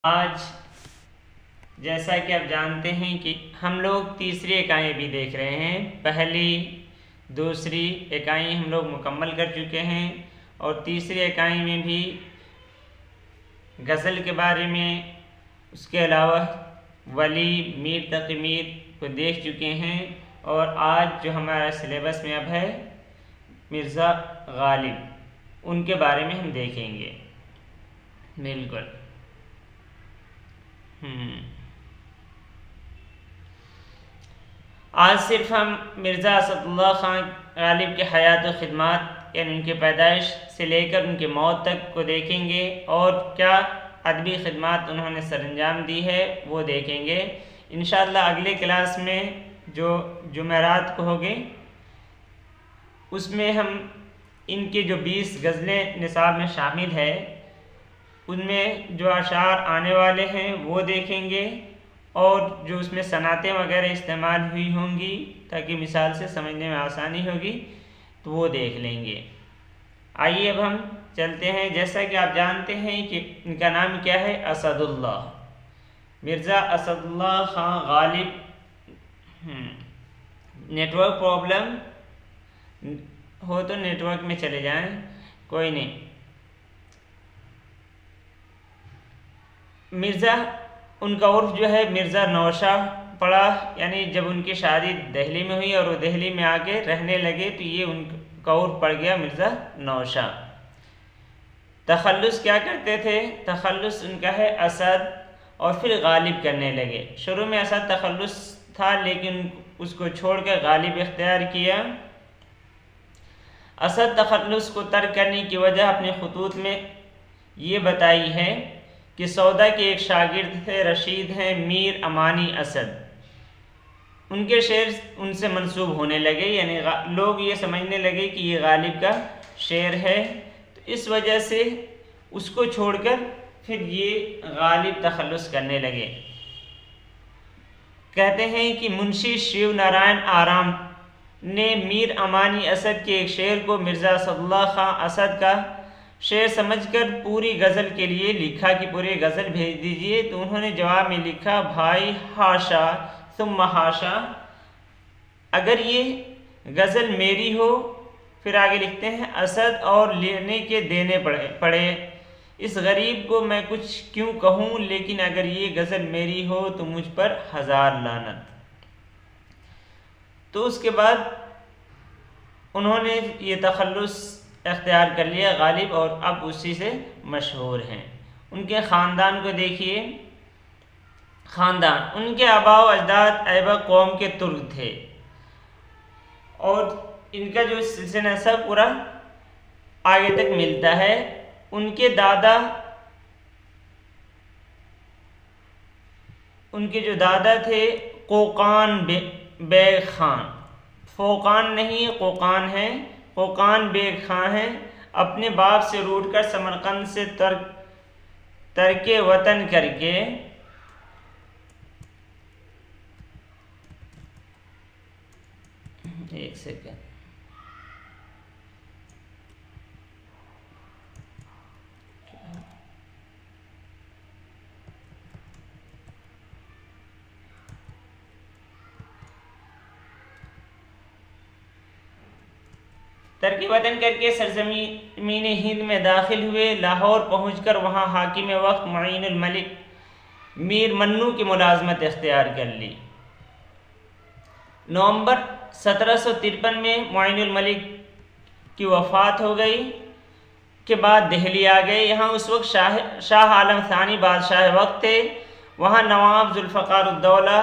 आज जैसा कि आप जानते हैं कि हम लोग तीसरी इकाई भी देख रहे हैं। पहली दूसरी इकाई हम लोग मुकम्मल कर चुके हैं और तीसरी इकाई में भी गज़ल के बारे में, उसके अलावा वली, मीर तक़ी मीर को देख चुके हैं। और आज जो हमारा सिलेबस में अब है मिर्ज़ा गालिब, उनके बारे में हम देखेंगे। बिल्कुल। आज सिर्फ हम मिर्ज़ा असदुल्लाह ख़ान गालिब के हयात व ख़िदमात यानी उनके पैदाइश से लेकर उनके मौत तक को देखेंगे और क्या अदबी ख़िदमात उन्होंने सरअंजाम दी है वो देखेंगे। इंशाअल्लाह अगले क्लास में जो जुमेरात को होंगे उसमें हम इनके जो 20 गज़लें निसाब में शामिल है उनमें जो अशार आने वाले हैं वो देखेंगे और जो उसमें सनातें वगैरह इस्तेमाल हुई होंगी ताकि मिसाल से समझने में आसानी होगी तो वो देख लेंगे। आइए अब हम चलते हैं। जैसा कि आप जानते हैं कि इनका नाम क्या है, असदुल्लाह, मिर्ज़ा असदुल्लाह ख़ान गालिब। नेटवर्क प्रॉब्लम हो तो नेटवर्क में चले जाएं, कोई नहीं। मिर्ज़ा उनका उर्फ जो है मिर्ज़ा नौशाह पड़ा, यानी जब उनकी शादी दिल्ली में हुई और वो दिल्ली में आके रहने लगे तो ये उनका उर्फ पड़ गया मिर्ज़ा नौशाह। तखल्लुस क्या करते थे, तखल्लुस उनका है असद और फिर गालिब करने लगे। शुरू में असद तखल्लुस था लेकिन उसको छोड़कर गालिब इख्तियार किया। असद तखल्लुस को तर्क करने की वजह अपने खुतूत में ये बताई है कि सौदा के एक शागिर्द थे, रशीद हैं मीर अमानी असद, उनके शेर उनसे मंसूब होने लगे, यानी लोग ये समझने लगे कि ये गालिब का शेर है, तो इस वजह से उसको छोड़कर फिर ये गालिब तखल्लुस करने लगे। कहते हैं कि मुंशी शिव नारायण आराम ने मीर अमानी असद के एक शेर को मिर्ज़ा असदुल्लाह ख़ान असद का शेर समझकर पूरी गज़ल के लिए लिखा कि पूरी गज़ल भेज दीजिए। तो उन्होंने जवाब में लिखा, भाई हाशा सुम्मा हाशा, अगर ये गज़ल मेरी हो, फिर आगे लिखते हैं असद और लेने के देने पड़े इस गरीब को मैं कुछ क्यों कहूँ, लेकिन अगर ये गज़ल मेरी हो तो मुझ पर 1000 लानत। तो उसके बाद उन्होंने ये तखल्लुस इख्तियार कर लिया गालिब और अब उसी से मशहूर हैं। उनके ख़ानदान को देखिए, ख़ानदान उनके आबा व अजदाद ऐबक कौम के तुर्क थे और इनका जो सिलसिला सब पूरा आगे तक मिलता है। उनके दादा, उनके जो दादा थे कोकान बेग खान, फोकान नहीं कोकान है, कोकान बेग खां हैं, अपने बाप से रूठकर समरकंद से तर्के वतन करके एक सेकंड तर्क वतन करके सरजमीन हिंद में दाखिल हुए। लाहौर पहुंचकर वहां हाकिम वक्त मुईनुल मलिक मीर मन्नू की मुलाजमत इख्तियार कर ली। नवंबर 1753 में मुईनुल मलिक की वफ़ात हो गई के बाद दिल्ली आ गए। यहाँ उस वक्त शाह आलम थानी बादशाह वक्त थे। वहाँ नवाब जुल्फ़कार उद्दौला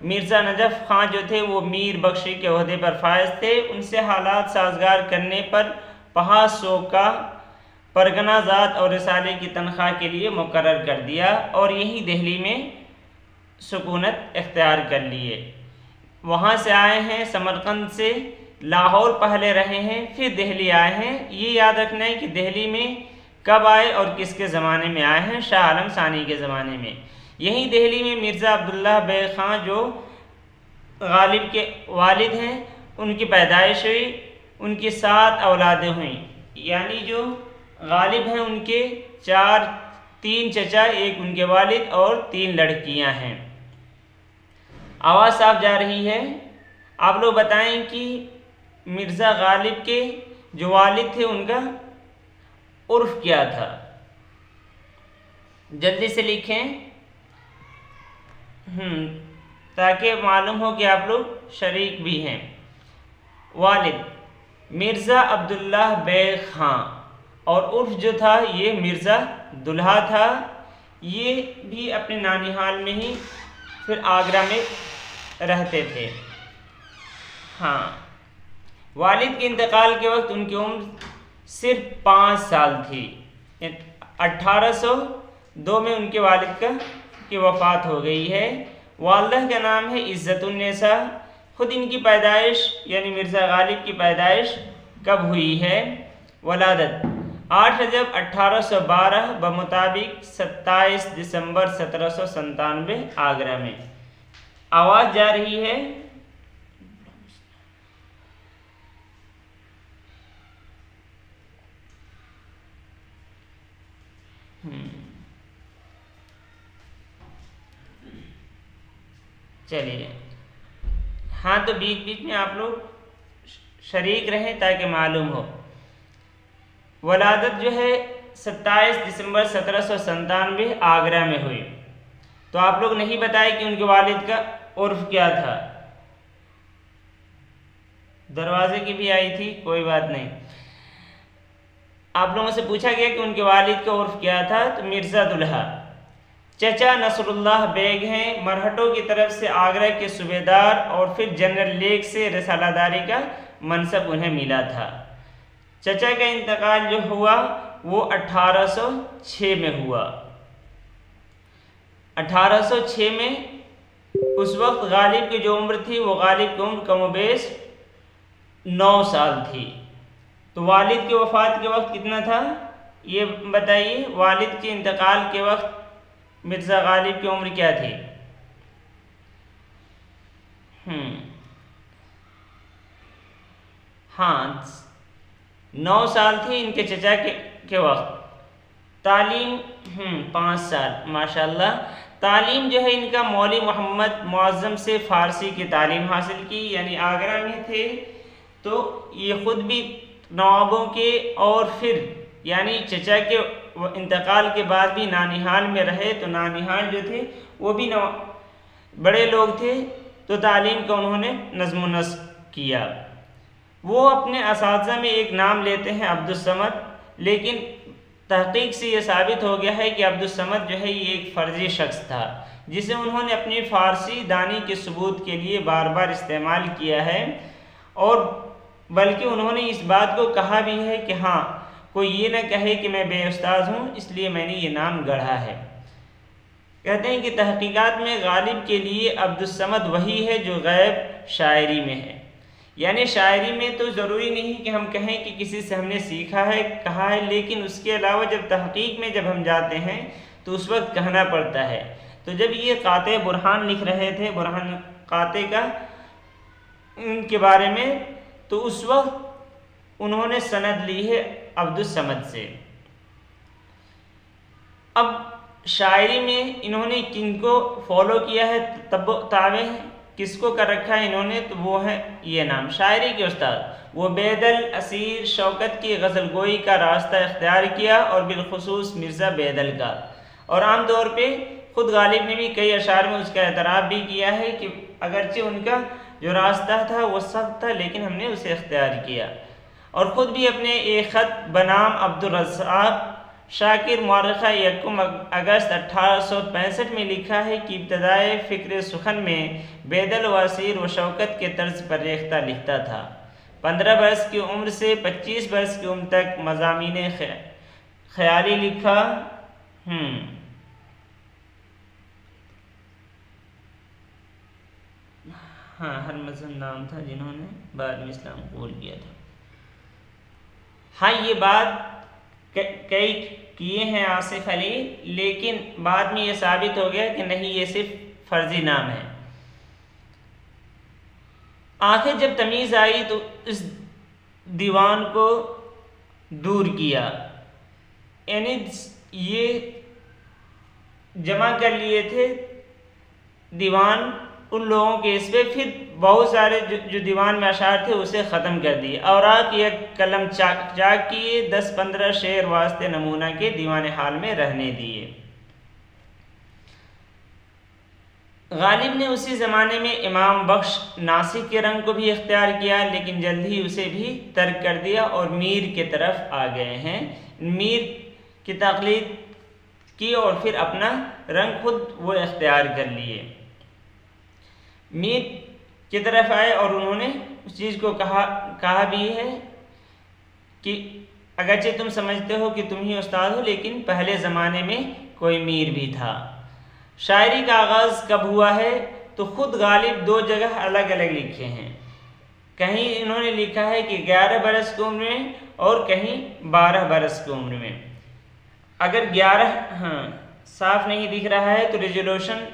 मिर्ज़ा नजफ़ खां जो थे वो मीर बख्शी के ओहदे पर फायज थे। उनसे हालात साजगार करने पर 500 का परगना ज़ात और रिसाले की तनख्वाह के लिए मुकर्रर कर दिया और यहीं दिल्ली में सुकूनत इख्तियार कर लिए। वहाँ से आए हैं समरकंद से, लाहौर पहले रहे हैं फिर दिल्ली आए हैं। ये याद रखना है कि दिल्ली में कब आए और किसके ज़माने में आए हैं, शाह आलम सानी के ज़माने में। यहीं दिल्ली में मिर्ज़ा अब्दुल्लाह बेग खां जो गालिब के वालिद हैं उनकी पैदाइश हुई। उनकी 7 औलादें हुई, यानी जो गालिब हैं उनके 4 3 चचा, एक उनके वालिद और 3 लड़कियां हैं। आवाज़ साफ जा रही है? आप लोग बताएं कि मिर्ज़ा गालिब के जो वालिद थे उनका उर्फ क्या था? जल्दी से लिखें ताकि मालूम हो कि आप लोग शरीक भी हैं। वालिद मिर्ज़ा अब्दुल्लाह बेग खां और उर्फ जो था ये मिर्ज़ा दुल्हा था। ये भी अपने नानिहाल में ही फिर आगरा में रहते थे। हाँ, वालिद के इंतकाल के वक्त उनकी उम्र सिर्फ 5 साल थी। 1802 में उनके वालिद की वफ़ात हो गई है। वालिदा का नाम है इज़्ज़तुन्निसा। खुद इनकी पैदाइश यानी मिर्ज़ा गालिब की पैदाइश कब हुई है? वलादत 8 रजब 1812 बमुताबिक 27 दिसंबर 1797 आगरा में। आवाज़ जा रही है? चलिए, हाँ, तो बीच बीच में आप लोग शरीक रहें ताकि मालूम हो। वलादत जो है 27 दिसंबर 1797 आगरा में हुई। तो आप लोग नहीं बताए कि उनके वालिद का उर्फ क्या था। दरवाजे की भी आई थी, कोई बात नहीं। आप लोगों से पूछा गया कि उनके वालिद का उर्फ क्या था, तो मिर्ज़ा दुल्हा। चचा नसरुल्लाह बेग हैं, मरहटों की तरफ से आगरा के सूबेदार और फिर जनरल लेग से रसालादारी का मनसब उन्हें मिला था। चचा का इंतकाल जो हुआ वो 1806 में हुआ। 1806 में उस वक्त गालिब की जो उम्र थी वो गालिब की उम्र कमोबेश 9 साल थी। तो वालिद की वफ़ात के वक्त कितना था ये बताइए। वालिद के इंतकाल के वक्त मिर्ज़ा गालिब की उम्र क्या थी? हाँ, 9 साल थी इनके चचा के वक्त। तालीम 5 साल, माशाल्लाह। तालीम जो है इनका मौली मोहम्मद मुअज़्ज़म से फ़ारसी की तालीम हासिल की, यानी आगरा में थे तो ये ख़ुद भी नवाबों के और फिर यानी चचा के इंतकाल के बाद भी नानिहाल में रहे। तो नानिहाल जो थे वो भी बड़े लोग थे, तो तालीम का उन्होंने नज़्म नस्क़ किया। वो अपने असातिज़ा में एक नाम लेते हैं अब्दुस्समद, लेकिन तहक़ीक़ से ये साबित हो गया है कि अब्दुस्समद जो है ये एक फ़र्जी शख्स था जिसे उन्होंने अपनी फ़ारसी दानी के सबूत के लिए बार बार इस्तेमाल किया है। और बल्कि उन्होंने इस बात को कहा भी है कि हाँ, कोई ये न कहे कि मैं बेउस्ताद हूँ इसलिए मैंने ये नाम गढ़ा है। कहते हैं कि तहक़ीक़ात में गालिब के लिए अब्दुस्समद वही है जो गैब शायरी में है। यानी शायरी में तो ज़रूरी नहीं कि हम कहें कि किसी से हमने सीखा है, कहा है, लेकिन उसके अलावा जब तहक़ीक़ में जब हम जाते हैं तो उस वक्त कहना पड़ता है। तो जब ये काते बुरहान लिख रहे थे, बुरहान काते का उनके बारे में, तो उस वक्त उन्होंने सनद ली है अब्दुस्समद से। अब शायरी में इन्होंने किनको फॉलो किया है, तब तावे किसको कर रखा है इन्होंने, तो वो है ये नाम शायरी के उस्ताद। वो बेदल असीर शौकत की गज़ल गोई का रास्ता इख्तियार किया और बिलखुसूस मिर्ज़ा बेदल का। और आम तौर पे ख़ुद गालिब ने भी कई अशार में उसका एतराफ़ भी किया है कि अगरचे उनका जो रास्ता था वो सख्त था लेकिन हमने उसे इख्तियार किया। और ख़ुद भी अपने एक ख़त बनाम अब्दुल रज़्ज़ाक़ शाकिर मौरख़ा 1 अगस्त 1865 में लिखा है कि इब्तदाए फ़िक्र सुखन में बेदल वसीर व शौकत के तर्ज पर रेख्ता लिखता था। 15 बरस की उम्र से 25 बरस की उम्र तक मज़ामीन ख़याली लिखा। हाँ, हरमज़न नाम था जिन्होंने बाद में इस्लाम कबूल किया था। हाँ, ये बात कई किए हैं आसिफ अली, लेकिन बाद में ये साबित हो गया कि नहीं, ये सिर्फ फर्जी नाम है। आखिर जब तमीज़ आई तो इस दीवान को दूर किया, यानी ये जमा कर लिए थे दीवान उन लोगों के इस पे, फिर बहुत सारे जो दीवान में अशार थे उसे ख़त्म कर दिए। औराक या कलम चाक किए, 10-15 शेर वास्ते नमूना के दीवान हाल में रहने दिए। गालिब ने उसी ज़माने में इमाम बख्श नासिक के रंग को भी इख्तियार किया, लेकिन जल्द ही उसे भी तर्क कर दिया और मीर के तरफ आ गए हैं। मीर की तक़लीद की और फिर अपना रंग खुद वो इख्तियार कर लिए। मीर की तरफ आए और उन्होंने उस चीज़ को कहा भी है कि अगरचे तुम समझते हो कि तुम ही उस्ताद हो, लेकिन पहले ज़माने में कोई मीर भी था। शायरी का आगाज़ कब हुआ है तो ख़ुद गालिब 2 जगह अलग अलग लिखे हैं। कहीं इन्होंने लिखा है कि 11 बरस की उम्र में और कहीं 12 बरस की उम्र में। अगर 11 साफ नहीं दिख रहा है तो रेजोल्यूशन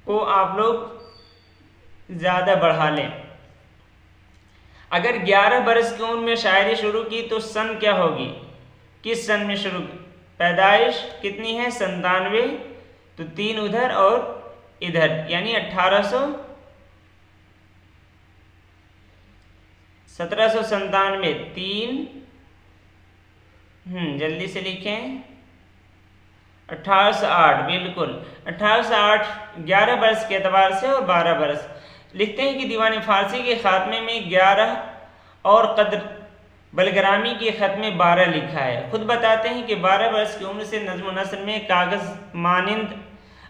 को आप लोग ज़्यादा बढ़ा लें। अगर 11 बरस की उम्र में शायरी शुरू की तो सन क्या होगी, किस सन में शुरू, पैदाइश कितनी है 97, तो 3 उधर और इधर यानी 1797, 3 जल्दी से लिखें 1808, बिल्कुल 1808 11 बरस के एतबार से और 12 बरस। लिखते हैं कि दीवान फारसी के ख़ात्मे में 11 और कद्र बलग्रामी के ख़त में 12 लिखा है। खुद बताते हैं कि 12 बरस की उम्र से नज़्म नस्र में कागज़ मानिंद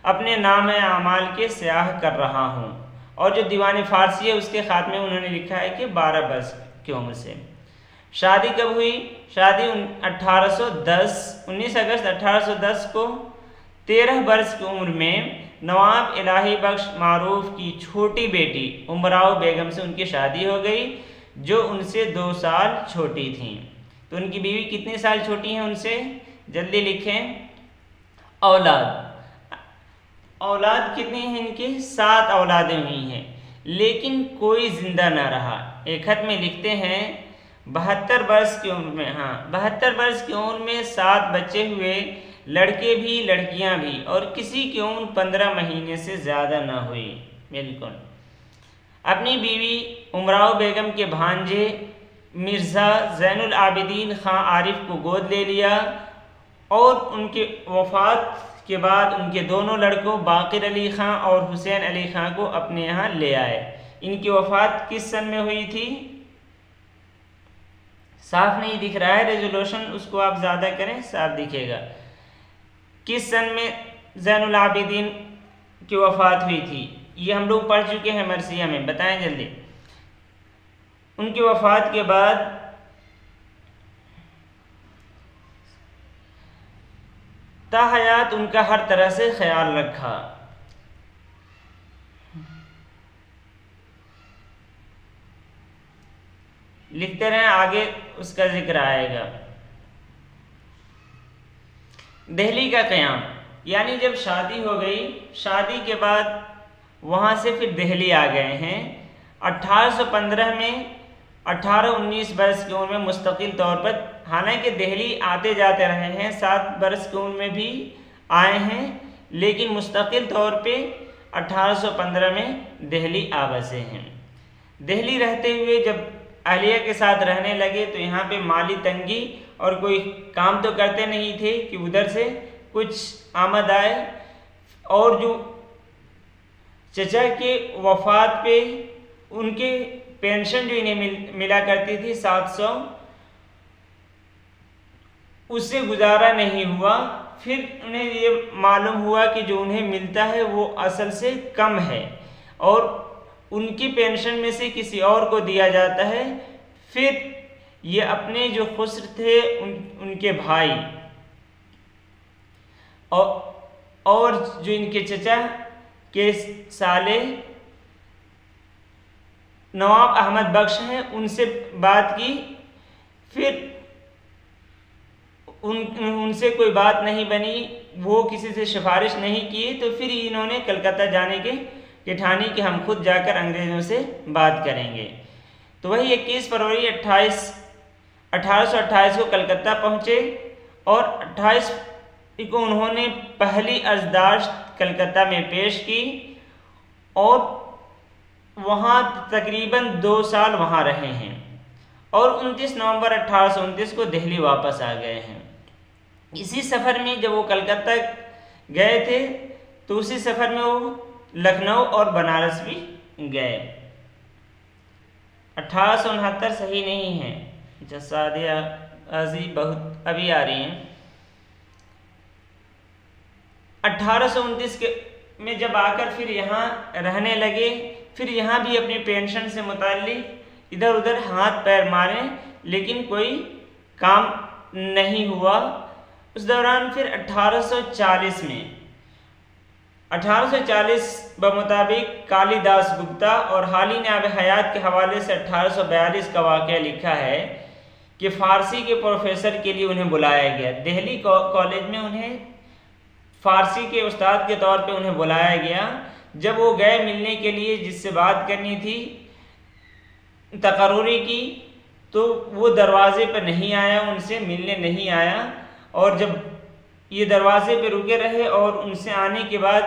अपने नाम आमाल के स्याह कर रहा हूँ। और जो दीवान फारसी है उसके ख़ात्मे उन्होंने लिखा है कि 12 बरस की उम्र से। शादी कब हुई, शादी 19 अगस्त 1810 को 13 बरस की उम्र में नवाब इलाही बख्श मारूफ की छोटी बेटी उमराव बेगम से उनकी शादी हो गई, जो उनसे 2 साल छोटी थीं। तो उनकी बीवी कितने साल छोटी हैं उनसे, जल्दी लिखें। औलाद कितनी हैं इनकी, 7 औलादें हुई हैं, लेकिन कोई जिंदा ना रहा। एक खत में लिखते हैं 72 बरस की उम्र में, 72 बरस की उम्र में 7 बच्चे हुए, लड़के भी लड़कियां भी, और किसी की उम्र 15 महीने से ज़्यादा ना हुई। बिल्कुल अपनी बीवी उमराव बेगम के भांजे मिर्ज़ा ज़ैनुल आबिदीन ख़ां आरिफ को गोद ले लिया और उनके वफ़ात के बाद उनके दोनों लड़कों बाक़िर अली ख़ां और हुसैन अली ख़ां को अपने यहाँ ले आए। इनकी वफ़ात किस सन में हुई थी, साफ नहीं दिख रहा है, रेजोल्यूशन उसको आप ज़्यादा करें साफ दिखेगा। किस सन में ज़ैनुल आबिदीन की वफ़ात हुई थी, ये हम लोग पढ़ चुके हैं मरसिया में, बताएं जल्दी। उनकी वफ़ात के बाद ताहयात उनका हर तरह से ख्याल रखा। लिखते रहें, आगे उसका जिक्र आएगा। दिल्ली का क़याम, यानी जब शादी हो गई, शादी के बाद वहाँ से फिर दिल्ली आ गए हैं। 1815 में 18-19 बरस की उम्र में मुस्तकिल तौर पर, हालांकि दिल्ली आते जाते रहे हैं, 7 बरस की उम्र में भी आए हैं, लेकिन मुस्तकिल तौर पे 1815 में दिल्ली आ बसे हैं। दिल्ली रहते हुए जब अहलिया के साथ रहने लगे तो यहाँ पे माली तंगी और कोई काम तो करते नहीं थे कि उधर से कुछ आमद आए, और जो चचा के वफ़ात पे उनके पेंशन जो इन्हें मिला करती थी 700, उससे गुजारा नहीं हुआ। फिर उन्हें ये मालूम हुआ कि जो उन्हें मिलता है वो असल से कम है और उनकी पेंशन में से किसी और को दिया जाता है। फिर ये अपने जो खुस्र थे उनके भाई और जो इनके चचा के साले नवाब अहमद बख्श हैं, उनसे बात की। फिर उनसे कोई बात नहीं बनी, वो किसी से सिफारिश नहीं की, तो फिर इन्होंने कलकत्ता जाने के ठानी कि हम खुद जाकर अंग्रेज़ों से बात करेंगे। तो वही 21 फरवरी 1828 को कलकत्ता पहुँचे और 28 को उन्होंने पहली अर्जदाश्त कलकत्ता में पेश की और वहाँ तकरीबन 2 साल वहाँ रहे हैं और 29 नवंबर 1829 को दिल्ली वापस आ गए हैं। इसी सफ़र में जब वो कलकत्ता गए थे तो उसी सफ़र में वो लखनऊ और बनारस भी गए। 1869 सही नहीं है, जसादिया अजी बहुत अभी आ रही हैं। 1829 में जब आकर फिर यहाँ रहने लगे, फिर यहाँ भी अपनी पेंशन से मुताल्लिक इधर उधर हाथ पैर मारे लेकिन कोई काम नहीं हुआ। उस दौरान फिर 1840 बमुताबिक कालिदास गुप्ता और हाली नाब हयात के हवाले से 1842 का वाक़या लिखा है कि फ़ारसी के प्रोफेसर के लिए उन्हें बुलाया गया। दिल्ली कॉलेज में उन्हें फ़ारसी के उस्ताद के तौर पे उन्हें बुलाया गया। जब वो गए मिलने के लिए, जिससे बात करनी थी तकर्रुरी की, तो वो दरवाजे पर नहीं आया, उनसे मिलने नहीं आया। और जब ये दरवाजे पे रुके रहे और उनसे आने के बाद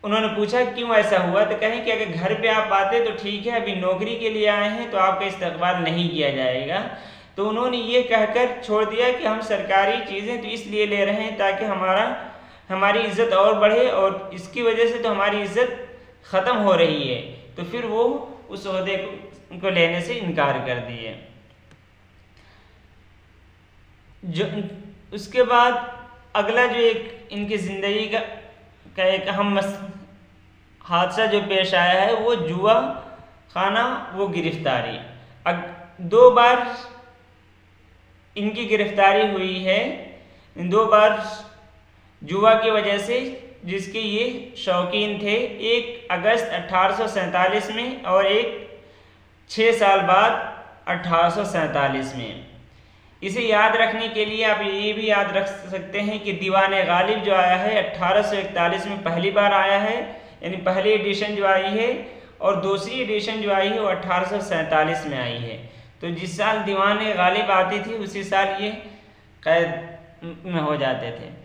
उन्होंने पूछा क्यों ऐसा हुआ, तो कहें कि अगर घर पे आप आते तो ठीक है, अभी नौकरी के लिए आए हैं तो आपका इस्तकबाल नहीं किया जाएगा। तो उन्होंने ये कहकर छोड़ दिया कि हम सरकारी चीज़ें तो इसलिए ले रहे हैं ताकि हमारी इज़्ज़त और बढ़े और इसकी वजह से तो हमारी इज़्ज़त ख़त्म हो रही है। तो फिर वो उस ओहदे को लेने से इनकार कर दिए। जो उसके बाद अगला जो एक इनकी ज़िंदगी का एक अहम हादसा जो पेश आया है वो जुआ खाना, वो गिरफ्तारी। 2 बार इनकी गिरफ्तारी हुई है, 2 बार जुआ की वजह से, जिसके ये शौकीन थे। 1 अगस्त 1847 में और एक 6 साल बाद 1847 में। इसे याद रखने के लिए आप ये भी याद रख सकते हैं कि दीवान गालिब जो आया है 1841 में पहली बार आया है, यानी पहली एडिशन जो आई है, और दूसरी एडिशन जो आई है वो 1847 में आई है। तो जिस साल दीवान गालिब आती थी उसी साल ये कैद में हो जाते थे।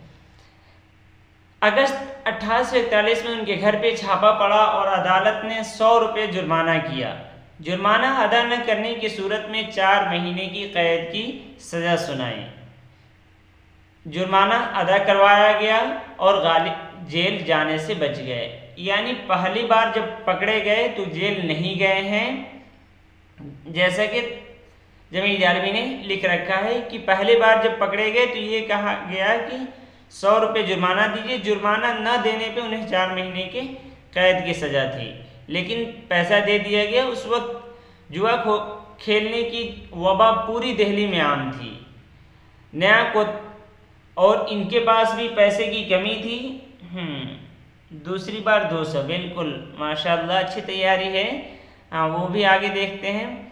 अगस्त 1841 में उनके घर पे छापा पड़ा और अदालत ने 100 रुपये जुर्माना किया। जुर्माना अदा न करने की सूरत में 4 महीने की कैद की सज़ा सुनाई। जुर्माना अदा करवाया गया और गालिब जेल जाने से बच गए। यानी पहली बार जब पकड़े गए तो जेल नहीं गए हैं, जैसा कि जमील जालवी ने लिख रखा है कि पहली बार जब पकड़े गए तो ये कहा गया कि 100 रुपये जुर्माना दीजिए। जुर्माना न देने पे उन्हें 4 महीने के कैद की सज़ा थी, लेकिन पैसा दे दिया गया। उस वक्त जुआ खेलने की वबा पूरी दिल्ली में आम थी। नया को और इनके पास भी पैसे की कमी थी। दूसरी बार 200, बिल्कुल माशाल्लाह, अच्छी तैयारी है। हाँ, वो भी आगे देखते हैं।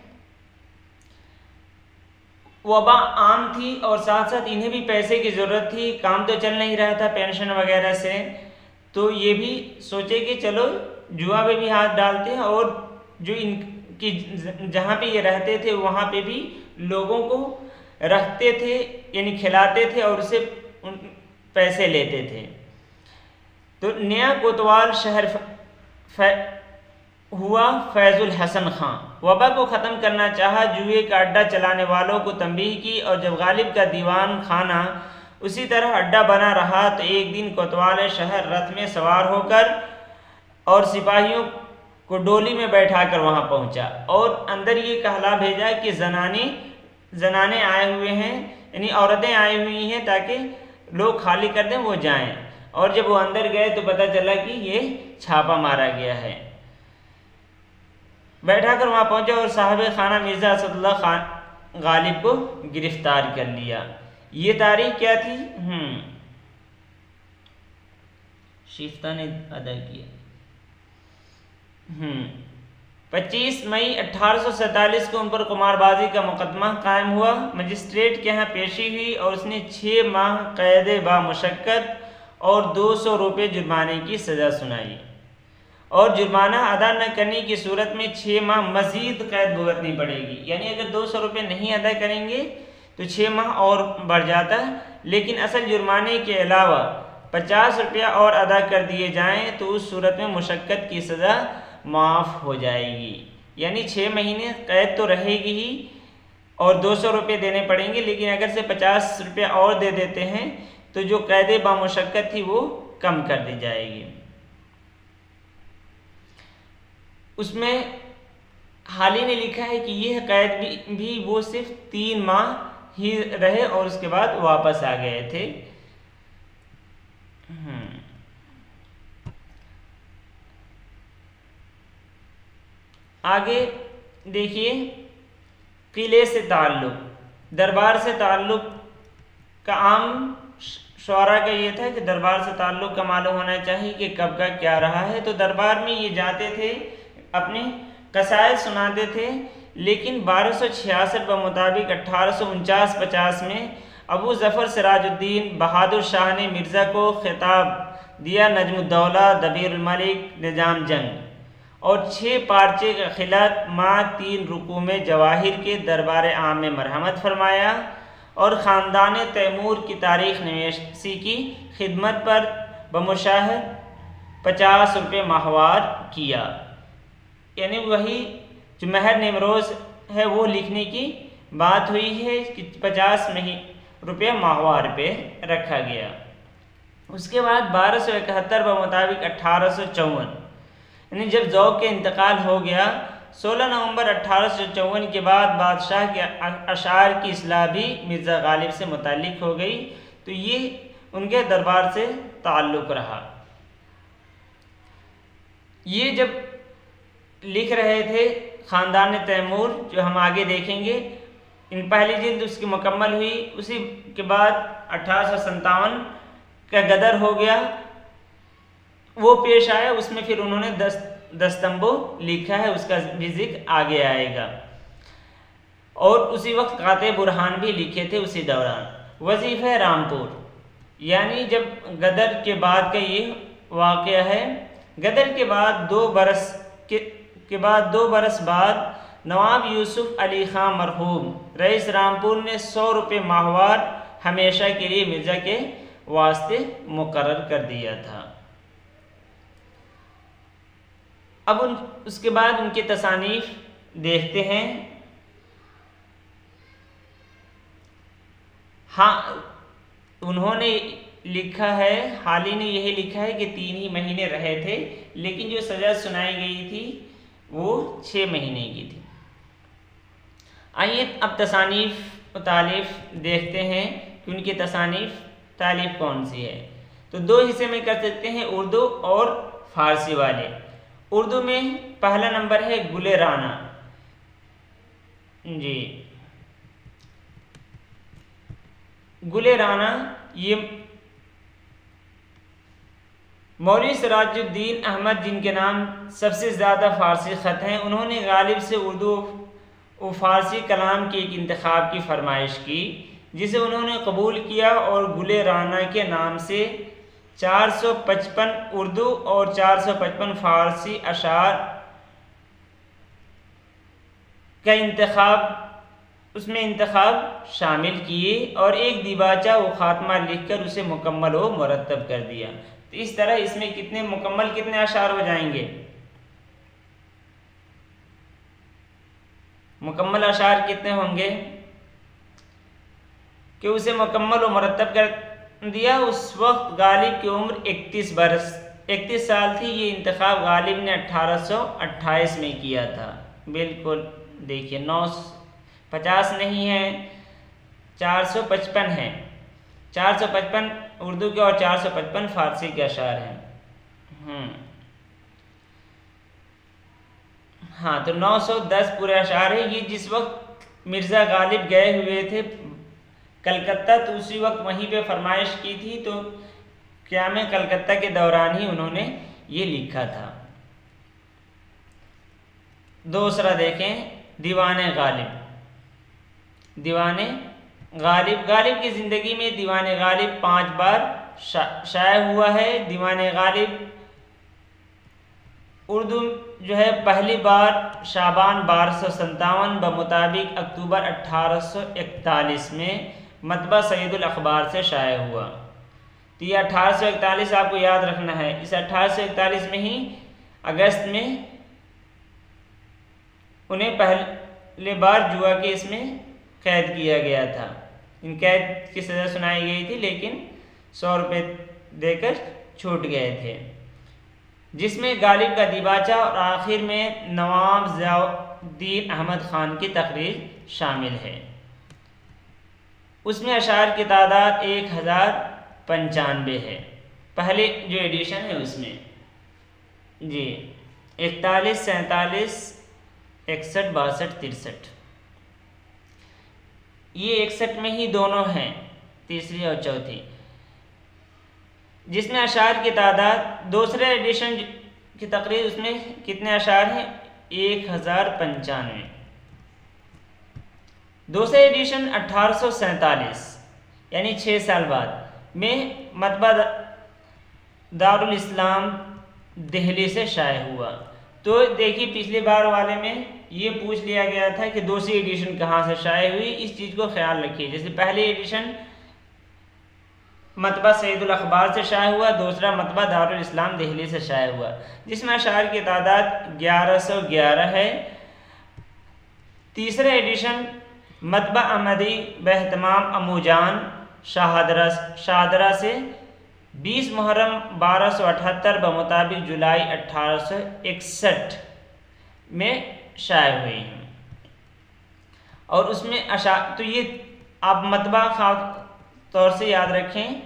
वबा आम थी और साथ साथ इन्हें भी पैसे की ज़रूरत थी, काम तो चल नहीं रहा था पेंशन वगैरह से। तो ये भी सोचे कि चलो जुआ पे भी हाथ डालते हैं और जो इनकी जहाँ पे ये रहते थे वहाँ पे भी लोगों को रखते थे, यानी खिलाते थे और उससे पैसे लेते थे। तो नया कोतवाल शहर हुआ फैजुल हसन खां। वबा को ख़त्म करना चाहा, जुए का अड्डा चलाने वालों को तंबीह की और जब गालिब का दीवान खाना उसी तरह अड्डा बना रहा तो एक दिन कोतवाल शहर रथ में सवार होकर और सिपाहियों को डोली में बैठाकर वहां पहुंचा और अंदर ये कहला भेजा कि जनाने आए हुए हैं, यानी औरतें आई हुई हैं ताकि लोग खाली कर दें, वो जाएं। और जब वो अंदर गए तो पता चला कि ये छापा मारा गया है। बैठा कर वहाँ पहुँचा और साहब खाना मिर्ज़ा असदुल्लाह खान गालिब को गिरफ्तार कर लिया। ये तारीख क्या थी? शिफ्ता ने अदा किया। 25 मई 1847 को उन पर कुमारबाजी का मुकदमा कायम हुआ। मजिस्ट्रेट के यहाँ पेशी हुई और उसने 6 माह कैद बामुशक्कत और 200 रुपये जुर्माने की सज़ा सुनाई और जुर्माना अदा न करने की सूरत में 6 माह मज़ीद कैद भुगतनी पड़ेगी। यानी अगर 200 रुपये नहीं अदा करेंगे तो 6 माह और बढ़ जाता, लेकिन असल जुर्माने के अलावा 50 रुपया और अदा कर दिए जाएं तो उस सूरत में मुशक्क़त की सज़ा माफ़ हो जाएगी। यानी 6 महीने कैद तो रहेगी ही और 200 रुपये देने पड़ेंगे, लेकिन अगर से 50 रुपया और दे देते हैं तो जो कैद बामुशक्क़त थी वो कम कर दी जाएगी। उसमें हाली ने लिखा है कि यह कैद भी वो सिर्फ 3 माह ही रहे और उसके बाद वापस आ गए थे। आगे देखिए, किले से ताल्लुक़, दरबार से ताल्लुक़ का आम शौरा का ये था कि दरबार से ताल्लुक़ का मालूम होना चाहिए कि कब का क्या रहा है। तो दरबार में ये जाते थे, अपने कसायद सुनाते थे, लेकिन 1266 के मुताबिक 1849-50 में अबू ज़फ़र सिराजुद्दीन बहादुर शाह ने मिर्ज़ा को खिताब दिया नजमुद्दौला दबीरुल मलिक निज़ाम जंग और 6 पार्चे का खिलात माह 3 रुकू में जवाहिर के दरबार आम में मरहमत फरमाया और ख़ानदान तैमूर की तारीख़ नवीसी की खिदमत पर बमुशाहर 50 रुपये माहवार किया। यानी वही जो महर निमरोज़ है वो लिखने की बात हुई है कि 50 रुपये माहवार पे रखा गया। उसके बाद 1271 के मुताबिक 1854 यानी जब ज़ौक़ के इंतकाल हो गया, 16 नवंबर 1854 के बाद बादशाह के अशार की इस्लाह भी मिर्ज़ा गालिब से मुताल्लिक़ हो गई। तो ये उनके दरबार से ताल्लुक़ रहा। ये जब लिख रहे थे ख़ानदान तैमूर, जो हम आगे देखेंगे, इन पहली जिल्द उसकी मुकम्मल हुई। उसी के बाद 1857 का गदर हो गया, वो पेश आया। उसमें फिर उन्होंने दस्तंबो लिखा है, उसका भी जिक्र आगे आएगा। और उसी वक्त काते बुरहान भी लिखे थे उसी दौरान। वजीफ़ा रामपुर, यानी जब गदर के बाद का ये वाक़या है। गदर के बाद 2 बरस बाद नवाब यूसुफ अली ख़ान मरहूम रईस रामपुर ने 100 रुपये माहवार हमेशा के लिए मिर्ज़ा के वास्ते मुकर्रर कर दिया था। अब उसके बाद उनके तसानीफ देखते हैं। हाँ, उन्होंने लिखा है, हाली ने यही लिखा है कि 3 ही महीने रहे थे, लेकिन जो सज़ा सुनाई गई थी वो 6 महीने की थी। आइए अब तसानीफ तालीफ देखते हैं कि उनकी तसानीफ तालीफ कौन सी है। तो 2 हिस्से में कर सकते हैं, उर्दू और फ़ारसी वाले। उर्दू में पहला नंबर है गुले राना जी। गुले राना ये मौलवी सिराजुद्दीन अहमद, जिनके नाम सबसे ज़्यादा फ़ारसी ख़त हैं, उन्होंने गालिब से उर्दू और फ़ारसी कलाम के एक इंतखाब की फरमाइश की, जिसे उन्होंने कबूल किया और गुले राना के नाम से 455 उर्दू और 455 फ़ारसी अशार का उसमें इंतखाब शामिल किए और एक दिबाचा व ख़ात्मा लिखकर उसे मुकम्मल व मुरत्तब कर दिया। तो इस तरह इसमें कितने अशार हो जाएंगे? मुकम्मल अशार कितने होंगे कि उसे मुकम्मल व मुरत्तब कर दिया। उस वक्त गालिब की उम्र 31 साल थी। ये इंतखाब गालिब ने 1828 में किया था। बिल्कुल देखिए, 950 नहीं है, 455 है। 455 उर्दू के और 455 फ़ारसी के अशार हैं। हाँ, तो 910 पूरे अशार है। ये जिस वक्त मिर्ज़ा गालिब गए हुए थे कलकत्ता, तो उसी वक्त वहीं पे फरमाइश की थी। तो क़याम कलकत्ता के दौरान ही उन्होंने ये लिखा था। दूसरा देखें, दीवाने गालिब। दीवाने गालिब, गालिब की ज़िंदगी में दीवाने गालिब 5 बार शाया हुआ है। दीवाने गालिब उर्दू जो है पहली बार शाबान 1257 बमुताबिक अक्टूबर 1841 में मतबा सईदुल अखबार से शाये हुआ। तो ये 1841 आपको याद रखना है। इस 1841 में ही अगस्त में उन्हें पहले बार जुआ केस में कैद किया गया था। इन कैद की सज़ा सुनाई गई थी, लेकिन 100 रुपये देकर छूट गए थे, जिसमें गालिब का दिबाचा और आखिर में नवाब ज़ियाउद्दीन अहमद ख़ान की तकरीर शामिल है। उसमें अशार की तादाद 1095 है। पहले जो एडिशन है उसमें जी 41, 47, 61, 62, 63, ये 61 में ही दोनों हैं, तीसरी और चौथी, जिसमें अशार की तादाद दूसरे एडिशन की तकरीर उसमें कितने अशार हैं? 1095। दूसरे एडिशन 1847 यानी 6 साल बाद में मतबा दारुल इस्लाम दिल्ली से शाये हुआ। तो देखिए पिछली बार वाले में ये पूछ लिया गया था कि दूसरी एडिशन कहाँ से शाये हुई, इस चीज़ को ख्याल रखिए। जैसे पहली एडिशन मतबा सईदुल अखबार से शाये हुआ, दूसरा मतबा दारुल इस्लाम दिल्ली से शाये हुआ, जिसमें अशार की तादाद 1111 है। तीसरा एडिशन मतबा अहमदी बहतमाम अमूजान शाहदरा से 20 मुहर्रम 1278 बमुताबिक जुलाई 1861 में शाये हुई हैं। और उसमें अशार, तो ये आप मतबा खास तौर से याद रखें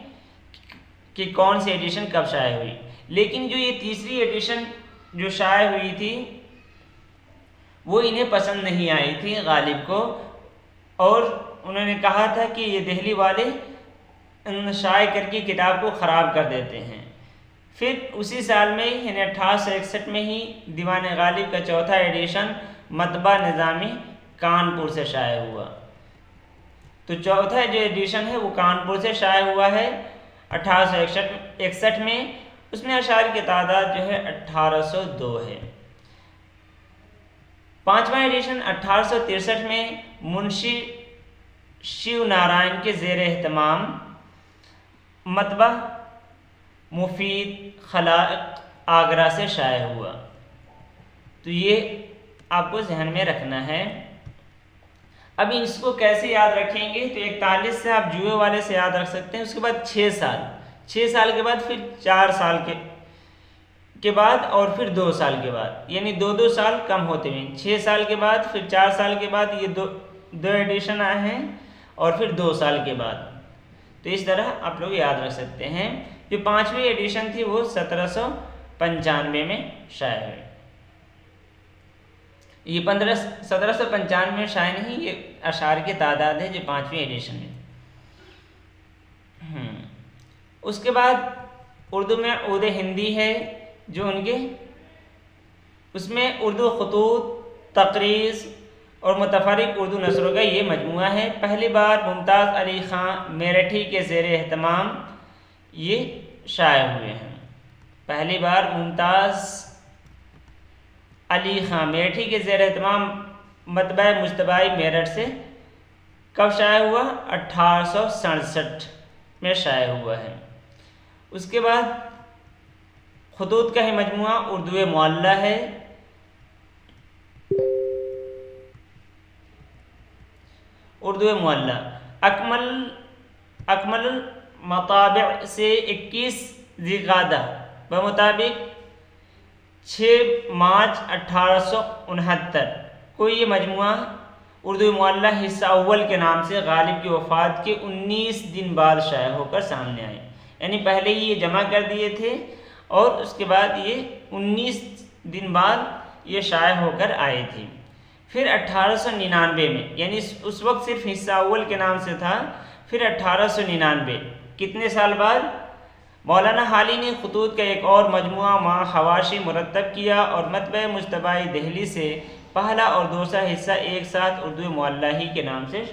कि कौन सी एडिशन कब शाये हुई। लेकिन जो ये तीसरी एडिशन जो शाये हुई थी वो इन्हें पसंद नहीं आई थी गालिब को, और उन्होंने कहा था कि ये दिल्ली वाले शाये करके किताब को ख़राब कर देते हैं। फिर उसी साल में यानी 1861 में ही दीवान गालिब का चौथा एडिशन मतबा निज़ामी कानपुर से शाये हुआ। तो चौथा जो एडिशन है वो कानपुर से शाये हुआ है 1861 में। उसमें अशार की तादाद जो है 1802 है। पांचवा एडिशन 1863 में मुंशी शिव नारायण के ज़ेर एहतमाम मतबा मुफीद खलाक आगरा से शाये हुआ। तो ये आपको जहन में रखना है। अब इसको कैसे याद रखेंगे? तो 41 से आप जुए वाले से याद रख सकते हैं। उसके बाद 6 साल के बाद फिर 4 साल के बाद और फिर 2 साल के बाद, यानी 2 साल कम होते हुए 6 साल के बाद फिर 4 साल के बाद ये दो एडिशन आए हैं, और फिर 2 साल के बाद। तो इस तरह आप लोग याद रख सकते हैं। जो 5वीं एडिशन थी वो 1795 में शाये हुई। ये 1795 में शाये नहीं, ये अशार की तादाद है जो 5वीं एडिशन है। उसके बाद उर्दू में उर्द हिंदी है जो उनके, उसमें उर्दू खतूत, तकरीज़ और मुतफरिक उर्दू नसरों का ये मजमुआ है। पहली बार मुमताज़ अली ख़ान मेरठी के ज़ेर एहतमाम ये शाये हुए हैं। पहली बार मुमताज़ अली ख़ान मेरठी के ज़ेर एहतमाम मतबा मुजतबाई मेरठ से कब शाये हुआ? 1867 में शाये हुआ है। उसके बाद खतूत का ही मजमुआ उर्दू मुअल्ला है। उर्दू मुअल्ला अकमल मताबिअ से 21 ज़िक़ादा बमुताबिक 6 मार्च 1869 को ये मजमुआ उर्दू मुअल्ला हिस्सा अव्वल के नाम से गालिब की वफ़ात के 19 दिन बाद शाये होकर सामने आए। यानी पहले ही ये जमा कर दिए थे और उसके बाद ये 19 दिन बाद ये शाये होकर आए थे। फिर 1899 में, यानी उस वक्त सिर्फ हिस्सा अव्वल के नाम से था, फिर 1899 कितने साल बाद मौलाना हाली ने खतूत का एक और मजमुआ मा हवाशी मुरतब किया और मतबा मुजतबाई दिल्ली से पहला और दूसरा हिस्सा एक साथ उर्दू मुअल्ला ही के नाम से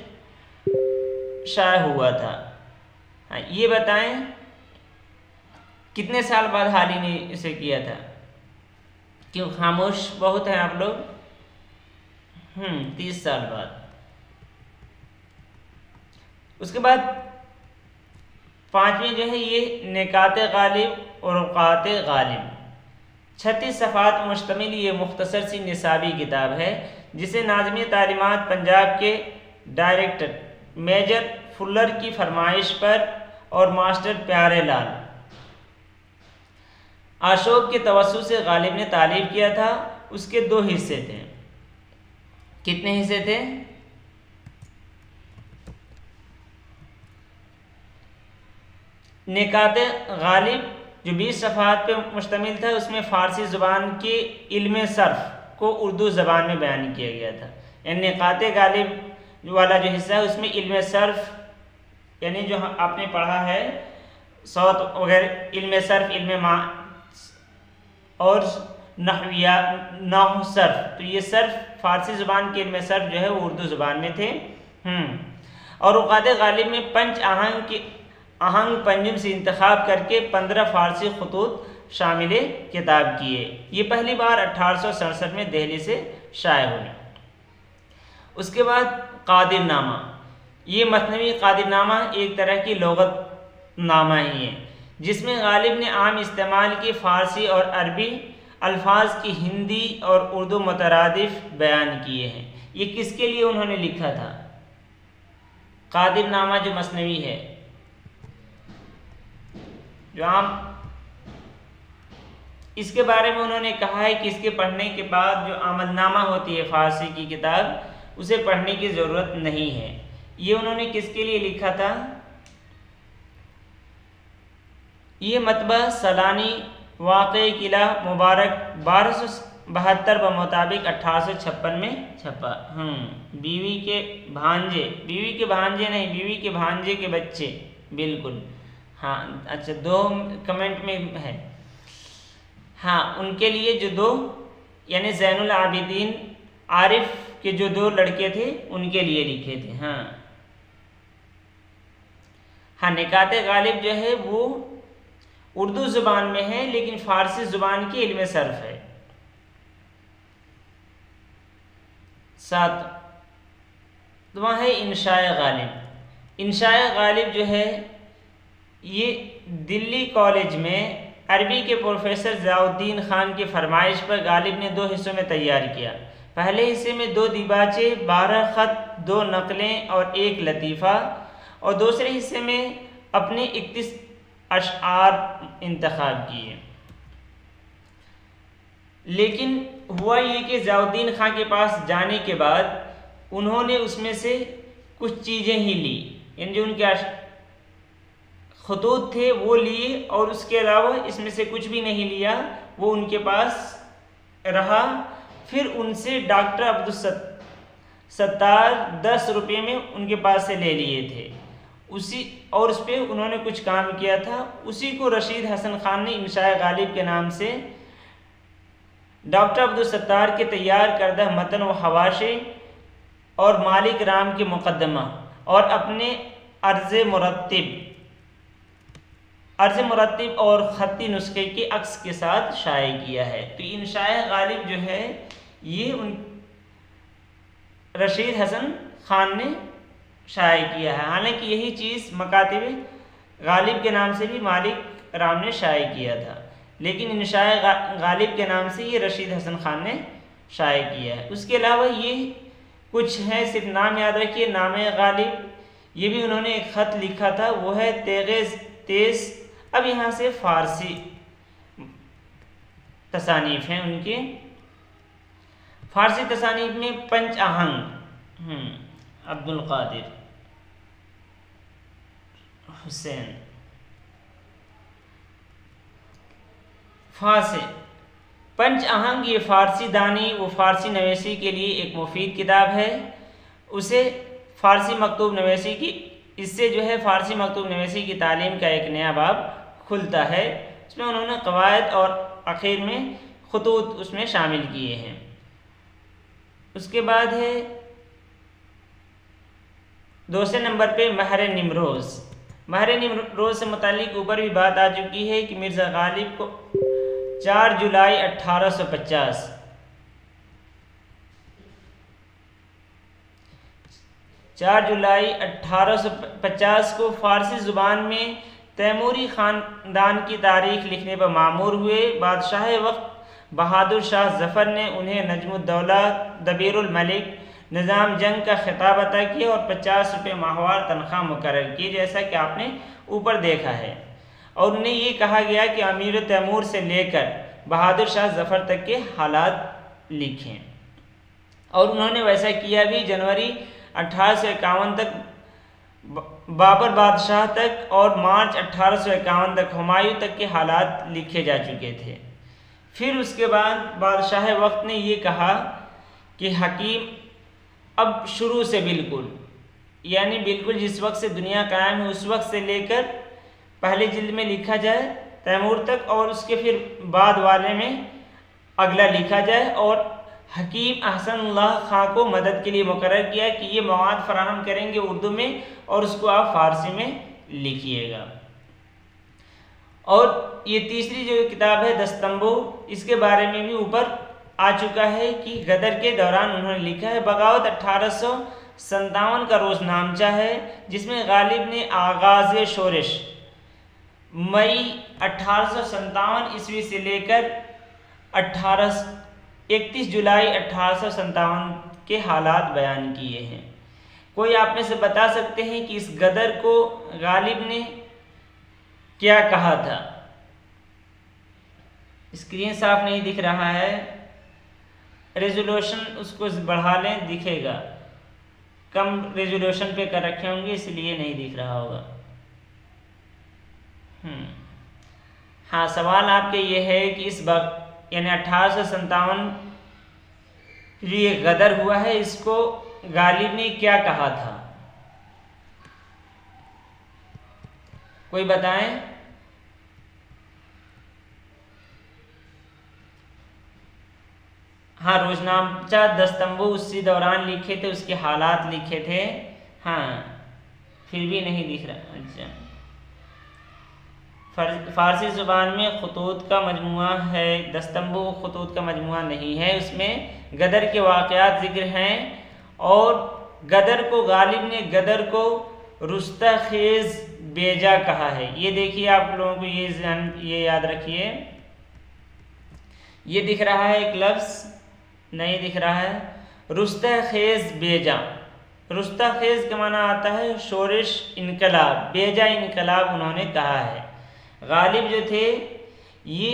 शाये हुआ था। हाँ, ये बताएं कितने साल बाद हाली ने इसे किया था? क्यों खामोश बहुत हैं आप लोग? 30 साल बाद। उसके बाद पाँचवीं जो है ये निकात गालिब और औकात गालिब, 36 सफ़ात मुश्तमिल ये मुख्तसर सी निसाबी किताब है, जिसे नाज़िम तालीमात पंजाब के डायरेक्टर मेजर फुल्लर की फरमाइश पर और मास्टर प्यारे लाल अशोक के तवस्सुत से गालिब ने तालीफ किया था। उसके 2 हिस्से थे। कितने हिस्से थे? निकात गालिब जो 20 सफ़ात पे मुश्तमिल था, उसमें फ़ारसी ज़ुबान के इल्म सर्फ़ को उर्दू ज़बान में बयान किया गया था। यानी निकात गालिब वाला जो हिस्सा है उसमें इल्म सर्फ़, यानी जो आपने पढ़ा है सौत वगैरह, इल्म सर्फ़, इल्म मा और नहविया नहव सर्फ़, तो ये सर्फ़ फ़ारसी ज़ुबान के इल्म सर्फ़ जो है वो उर्दू ज़ुबान में थे। और औकात गालिब में पंच आहंग की आहंग पंजुम से इंतखाब करके 15 फ़ारसी खतूत शामिल किताब किए। ये पहली बार 1867 में दिल्ली से शाये हुए। उसके बाद कादिरनामा, ये मसनवी कादिरनामा एक तरह की लुग़तनामा ही है, जिसमें गालिब ने आम इस्तेमाल की फ़ारसी और अरबी अल्फाज की हिंदी और उर्दू मुतरादिफ बयान किए हैं। ये किसके लिए उन्होंने लिखा था? कादिरनामा जो मसनवी है, जो आम, इसके बारे में उन्होंने कहा है कि इसके पढ़ने के बाद जो आमदनामा होती है फ़ारसी की किताब, उसे पढ़ने की ज़रूरत नहीं है। ये उन्होंने किसके लिए लिखा था? ये मतबा सलानी वाक़े किला मुबारक 1272 ब मुताबिक 1856 में छपा। बीवी के भांजे नहीं, बीवी के भांजे के बच्चे, बिल्कुल, हाँ, अच्छा, 2 कमेंट में है, हाँ, उनके लिए जो 2 यानी ज़ैनुल आबिदीन आरिफ के जो 2 लड़के थे उनके लिए लिखे थे। हाँ, निकात गालिब जो है वो उर्दू ज़ुबान में है, लेकिन फ़ारसी ज़ुबान की इल्म सर्फ़ है। 7 वहाँ है इंशाए गालिब। इंशाए गालिब जो है ये दिल्ली कॉलेज में अरबी के प्रोफेसर ज़ियाउद्दीन खान की फरमाइश पर गालिब ने 2 हिस्सों में तैयार किया। पहले हिस्से में 2 दिबाचे, 12 ख़त, 2 नकलें और 1 लतीफ़ा, और दूसरे हिस्से में अपने 31 अशआर इंतखाब किए। लेकिन हुआ ये कि ज़ियाउद्दीन खान के पास जाने के बाद उन्होंने उसमें से कुछ चीज़ें ही ली, यानी जो उनके खतूत थे वो लिए, और उसके अलावा इसमें से कुछ भी नहीं लिया, वो उनके पास रहा। फिर उनसे डॉक्टर अब्दुल सत्तार 10 रुपये में उनके पास से ले लिए थे उसी, और उस पर उन्होंने कुछ काम किया था। उसी को रशीद हसन खान ने इंशाए गालिब के नाम से डॉक्टर अब्दुल सत्तार के तैयार करदा मतन व हवाशे और मालिक राम के मुकदमा और अपने अर्ज़ मुरत्तिब और ख़त्ती नुस्खे के अक्स के साथ शाये किया है। तो इंशाए गालिब जो है ये रशीद हसन खान ने शाये किया है। हालांकि यही चीज़ मकातिब गालिब के नाम से भी मालिक राम ने शाये किया था, लेकिन इंशाए गालिब के नाम से ये रशीद हसन खान ने शाये किया है। उसके अलावा ये कुछ है, सिर्फ नाम याद रखिए, नामे गालिब, ये भी उन्होंने एक ख़त लिखा था, वो है तेज़। अब यहाँ से फ़ारसी तसानीफ़ हैं उनके। फ़ारसी तसानीफ़ में पंच आहंग, अब्दुल कादिर हुसैन फ़ासे पंच आहंग, ये फ़ारसी दानी व फ़ारसी नवेशी के लिए एक मुफीद किताब है। उसे फ़ारसी मकतूब नवेशी की, इससे जो है फ़ारसी मकतूब नवेशी की तालीम का एक नया बाब खुलता है। इसमें उन्होंने कवायद और आखिर में खतूत उसमें शामिल किए हैं। उसके बाद है दूसरे नंबर पे महर निमरोज़। महर निमरोज़ से मुतालिक ऊपर भी बात आ चुकी है कि मिर्ज़ा गालिब को 4 जुलाई 1850 4 जुलाई 1850 को फारसी ज़ुबान में तैमूरी ख़ानदान की तारीख़ लिखने पर मामूर हुए। बादशाह वक्त बहादुर शाह ज़फ़र ने उन्हें नजमुद्दौला दबीरुल मलिक निज़ाम जंग का खिताब अता किया और 50 रुपये माहवार तनख्वाह मुकर्रर की, जैसा कि आपने ऊपर देखा है। और उन्हें ये कहा गया कि अमीर तैमूर से लेकर बहादुर शाह ज़फ़र तक के हालात लिखें, और उन्होंने वैसा किया भी। जनवरी 1851 तक बाबर बादशाह तक और मार्च 1851 तक हुमायूं तक के हालात लिखे जा चुके थे। फिर उसके बाद बादशाह वक्त ने ये कहा कि हकीम अब शुरू से बिल्कुल, यानी बिल्कुल जिस वक्त से दुनिया कायम है उस वक्त से लेकर पहले जिल्द में लिखा जाए तैमूर तक, और उसके फिर बाद वाले में अगला लिखा जाए। और हकीम अहसनुल्लाह खां को मदद के लिए मुकर्रर किया कि ये मवाद फराहम करेंगे उर्दू में और उसको आप फारसी में लिखिएगा। और ये तीसरी जो किताब है दस्तंबो, इसके बारे में भी ऊपर आ चुका है कि गदर के दौरान उन्होंने लिखा है। बगावत 1857 का रोज़नामचा है, जिसमें गालिब ने आगाज़ शोरश मई 1857 ईस्वी से लेकर 31 जुलाई 1857 के हालात बयान किए हैं। कोई आप में से बता सकते हैं कि इस गदर को गालिब ने क्या कहा था? स्क्रीन साफ नहीं दिख रहा है, रेजोल्यूशन उसको बढ़ा लें, दिखेगा। कम रेजोल्यूशन पे कर रखे होंगे इसलिए नहीं दिख रहा होगा। हाँ, सवाल आपके ये है कि इस वक्त यानी 1857 जो ये गदर हुआ है इसको गालिब ने क्या कहा था? कोई बताएं? हाँ, रोजनामचा दस्तंबो उसी दौरान लिखे थे, उसके हालात लिखे थे। हाँ, फिर भी नहीं दिख रहा। अच्छा, फारसी ज़ुबान में खतूत का मजमुआ है, दस्तंबो खतूत का मजमुआ नहीं है, उसमें गदर के वाक़यात ज़िक्र हैं। और गदर को गालिब ने गदर को रुस्ता खेज़ बेजा कहा है। ये देखिए, आप लोगों को ये याद रखिए। ये दिख रहा है एक लफ्ज़, नहीं दिख रहा है, रुस्ता खेज़ बेजा। रुस्ता खेज़ का माना आता है शोरिश इनकलाब, बेजा इनकलाब उन्होंने कहा है। गालिब जो थे ये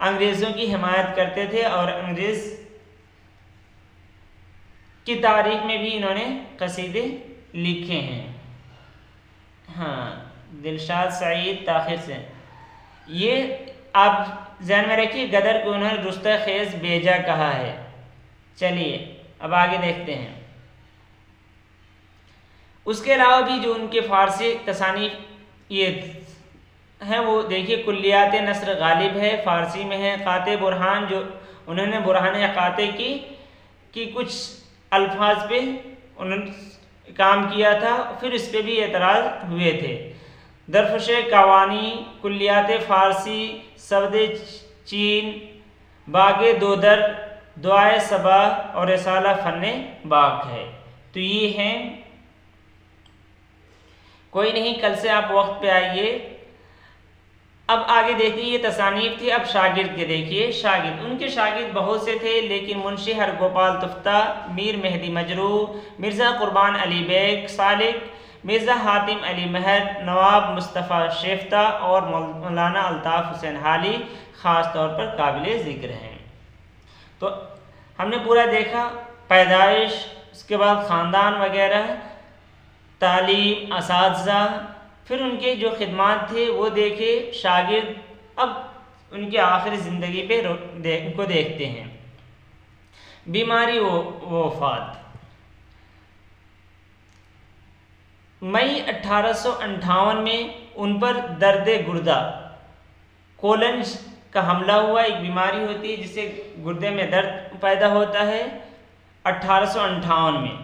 अंग्रेज़ों की हिमायत करते थे और अंग्रेज़ की तारीख में भी इन्होंने कसीदे लिखे हैं। हाँ, दिलशाद सईद ताखिर से। ये आप ध्यान में रखिए, गदर को उन्होंने रुस्ता खेज़ बेजा कहा है। चलिए अब आगे देखते हैं। उसके अलावा भी जो उनके फारसी तसानीफ ये हैं वो देखिए, कुल्लियात नस्र गालिब है, फारसी में है। क़ाते बुरहान, जो उन्होंने बुरहान क़ाते की कुछ अल्फाज पे उन्होंने काम किया था, फिर इस पर भी एतराज़ हुए थे। दरफश कवानी, कुल्लियात फ़ारसी, सवदे चीन, बागे दोदर, दुआए सबा और रिसाला फ़न्ने बाक है। तो ये हैं। कोई नहीं, कल से आप वक्त पे आइए। अब आगे देखिए, ये तसानीफ थी। अब शागिर्द के देखिए, शागिर्द, उनके शागिर्द बहुत से थे, लेकिन मुंशी हरगोपाल तुफ्ता, मीर मेहदी मजरू, मिर्ज़ा कुर्बान अली बेग सालिक, मिर्ज़ा हातिम अली महर, नवाब मुस्तफ़ा शेफ्ता और मौलाना अल्ताफ़ हुसैन हाली ख़ास तौर पर काबिल ज़िक्र हैं। तो हमने पूरा देखा, पैदाइश, उसके बाद ख़ानदान वगैरह, तालीम, असातिज़ा, फिर उनके जो खिदमात थे वो देखे, शागिर्द। अब उनकी आखिरी ज़िंदगी पे उनको देखते हैं। बीमारी वफ़ात, मई 1858 में उन पर दर्द गुर्दा, कोलन का हमला हुआ। एक बीमारी होती है जिससे गुर्दे में दर्द पैदा होता है। 1858 में,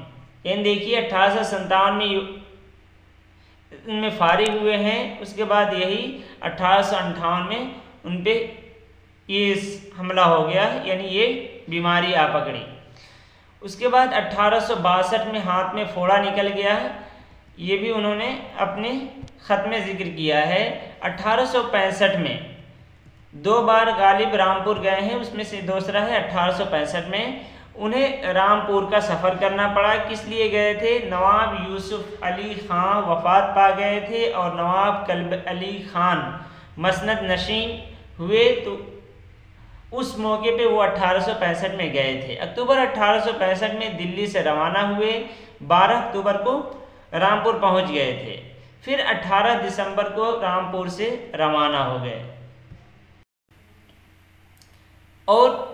यानी देखिए 1857 में फारिग हुए हैं। उसके बाद यही 1858 में उन पर ये हमला हो गया, यानी ये बीमारी आ पकड़ी। उसके बाद 1862 में हाथ में फोड़ा निकल गया, ये भी उन्होंने अपने ख़त में जिक्र किया है। 1865 में 2 बार गालिब रामपुर गए हैं, उसमें से दूसरा है 1865 में उन्हें रामपुर का सफ़र करना पड़ा। किस लिए गए थे? नवाब यूसुफ अली ख़ान वफ़ात पा गए थे और नवाब कल्ब अली ख़ान मसनद नशीन हुए, तो उस मौके पे वो 1865 में गए थे। अक्टूबर 1865 में दिल्ली से रवाना हुए, 12 अक्टूबर को रामपुर पहुंच गए थे, फिर 18 दिसंबर को रामपुर से रवाना हो गए और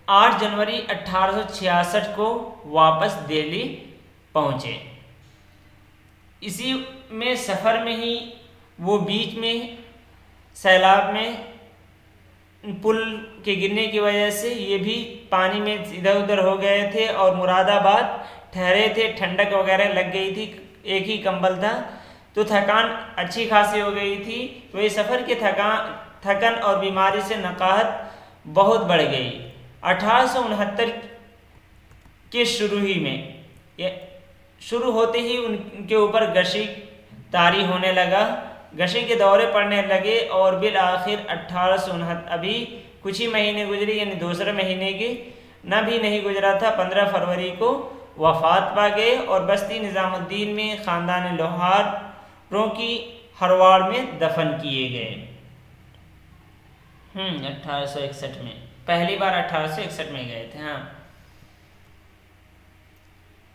8 जनवरी 1866 को वापस दिल्ली पहुंचे। इसी में सफ़र में ही वो बीच में सैलाब में पुल के गिरने की वजह से ये भी पानी में इधर उधर हो गए थे और मुरादाबाद ठहरे थे, ठंडक वगैरह लग गई थी, एक ही कंबल था, तो थकान अच्छी खासी हो गई थी। तो ये सफ़र के थकन और बीमारी से नकाहत बहुत बढ़ गई। 1869 के शुरू होते ही उनके ऊपर गशी तारी होने लगा, गशी के दौरे पड़ने लगे और बिल आखिर 1869 अभी कुछ ही महीने गुजरे, यानी दूसरे महीने के न भी नहीं गुजरा था, 15 फरवरी को वफ़ात पा गए और बस्ती निज़ामुद्दीन में ख़ानदान लोहारों की हरवाड़ में दफन किए गए। 1861 में, पहली बार 1861 में गए थे। हाँ,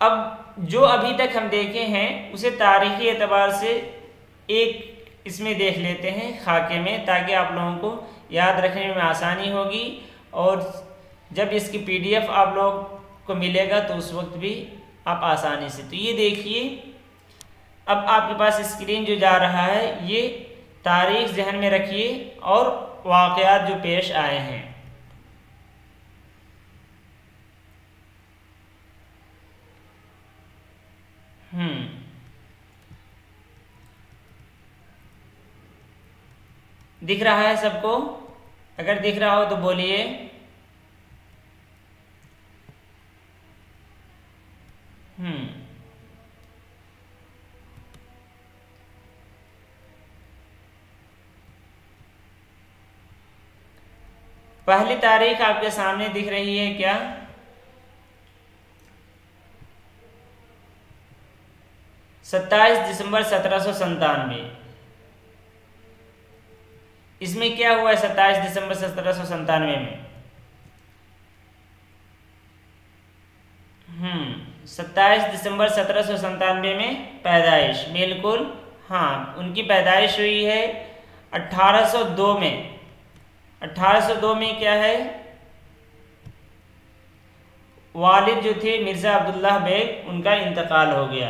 अब जो अभी तक हम देखे हैं उसे तारीख़ी एतबार से एक इसमें देख लेते हैं खाके में, ताकि आप लोगों को याद रखने में आसानी होगी और जब इसकी PDF आप लोग को मिलेगा तो उस वक्त भी आप आसानी से। तो ये देखिए, अब आपके पास स्क्रीन जो जा रहा है, ये तारीख जहन में रखिए और वाक़यात जो पेश आए हैं। दिख रहा है सबको? अगर दिख रहा हो तो बोलिए। पहली तारीख आपके सामने दिख रही है क्या? सत्ताईस दिसंबर 1797। इसमें क्या हुआ है 27 दिसंबर 1797 में? 27 दिसंबर 1797 में पैदाइश, बिल्कुल हाँ, उनकी पैदाइश हुई है 1802 में। 1802 में क्या है, वालिद जो थे मिर्ज़ा अब्दुल्लाह बेग, उनका इंतकाल हो गया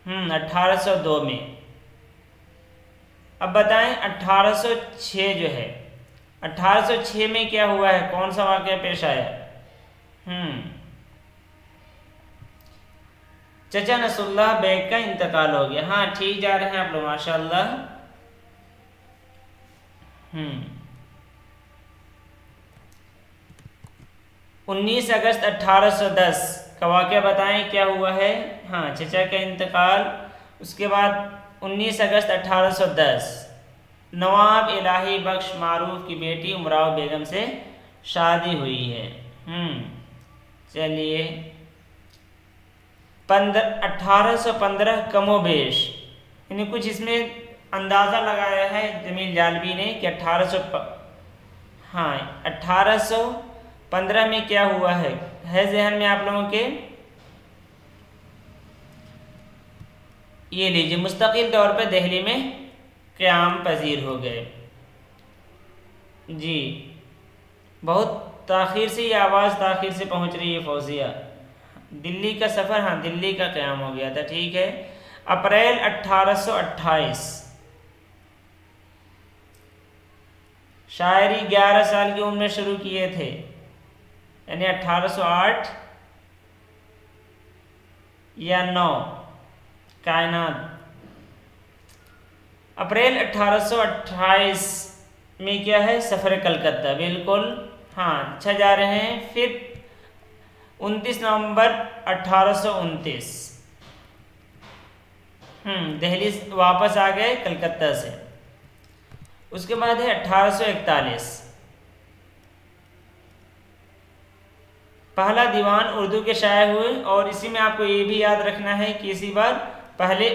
1802 में। अब बताएं 1806 जो है, 1806 में क्या हुआ है, कौन सा वाक़या पेश आया? चचा नसरुल्लाह बेग का इंतकाल हो गया। हाँ, ठीक जा रहे हैं आप लोग, माशाअल्लाह। 19 अगस्त 1810 का वाक़या बताएं क्या हुआ है? हाँ, चचा का इंतकाल। उसके बाद 19 अगस्त 1810 नवाब इलाही बख्श मारूफ की बेटी उमराव बेगम से शादी हुई है। चलिए, 1815 कमोबेश, यानी कुछ इसमें अंदाज़ा लगाया है जमील जालबी ने कि 1815 में क्या हुआ है जहन में आप लोगों के? ये लीजिए, मुस्तकिल तौर पर दिल्ली में क़याम पजीर हो गए। जी, बहुत ताख़ीर से ये आवाज़ ताख़ीर से पहुंच रही है फौजिया। दिल्ली का सफ़र, हाँ, दिल्ली का क़याम हो गया था, ठीक है। अप्रैल 1828 शायरी 11 साल की उम्र में शुरू किए थे, यानी 1808 या 9 कायनात। अप्रैल 1828 में क्या है, सफ़र कलकत्ता, बिल्कुल हाँ, अच्छा जा रहे हैं। फिर 29 नवंबर 1829 दिल्ली वापस आ गए कलकत्ता से। उसके बाद है 1841 पहला दीवान उर्दू के शाये हुए। और इसी में आपको ये भी याद रखना है कि इसी बार पहले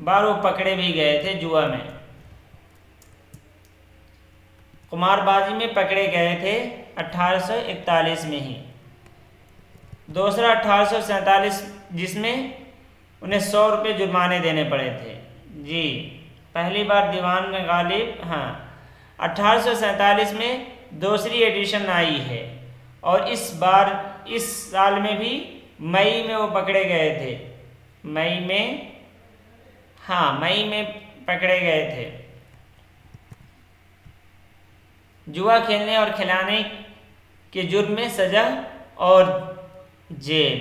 बार वो पकड़े भी गए थे जुआ में, कुमारबाजी में पकड़े गए थे 1841 में ही। दूसरा 1847 जिसमें उन्हें 100 रुपये जुर्माने देने पड़े थे। जी पहली बार दीवान में गालिब। हाँ 1847 में दूसरी एडिशन आई है और इस बार इस साल में भी मई में वो पकड़े गए थे। मई में पकड़े गए थे। जुआ खेलने और खिलाने के जुर्म में सजा और जेल।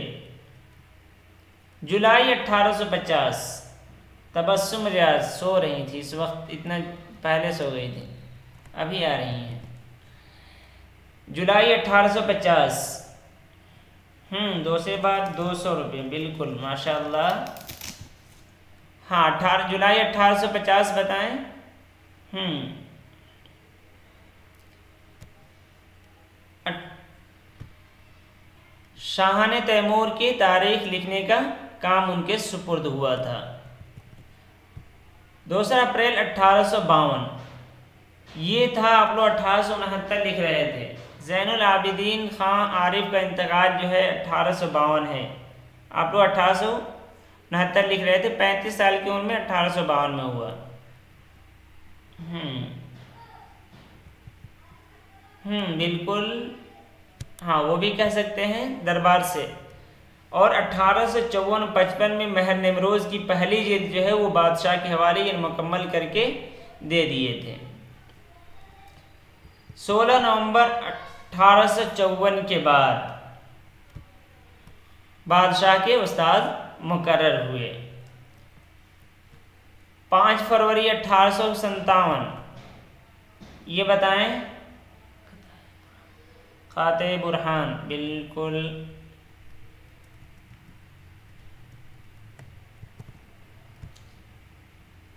जुलाई 1850 तबस्सुम रियाज सो रही थी इस वक्त, इतना पहले सो गई थी, अभी आ रही हैं। जुलाई 1850 दो से बाद 200 रुपये, बिल्कुल माशाल्लाह। हाँ 18 जुलाई 1850 बताएं। शाह ने तैमूर की तारीख लिखने का काम उनके सुपुर्द हुआ था। 2 अप्रैल 1852 ये था, आप लोग 1869 लिख रहे थे। ज़ैनुल आबिदीन खां आरिफ का इंतकाल जो है 1852 है, आप लोग 1869 लिख रहे थे। 35 साल की उम्र में 1852 में हुआ। बिल्कुल, हाँ वो भी कह सकते हैं दरबार से। और 1854-55 में महर निमरोज़ की पहली जिल्द जो है वो बादशाह के हवाले ये मुकम्मल करके दे दिए थे। 16 नवंबर 1854 के बाद बादशाह के उस्ताद मुकर्रर हुए। 5 फरवरी 1857 ये बताएं। खाते बुरहान, बिल्कुल।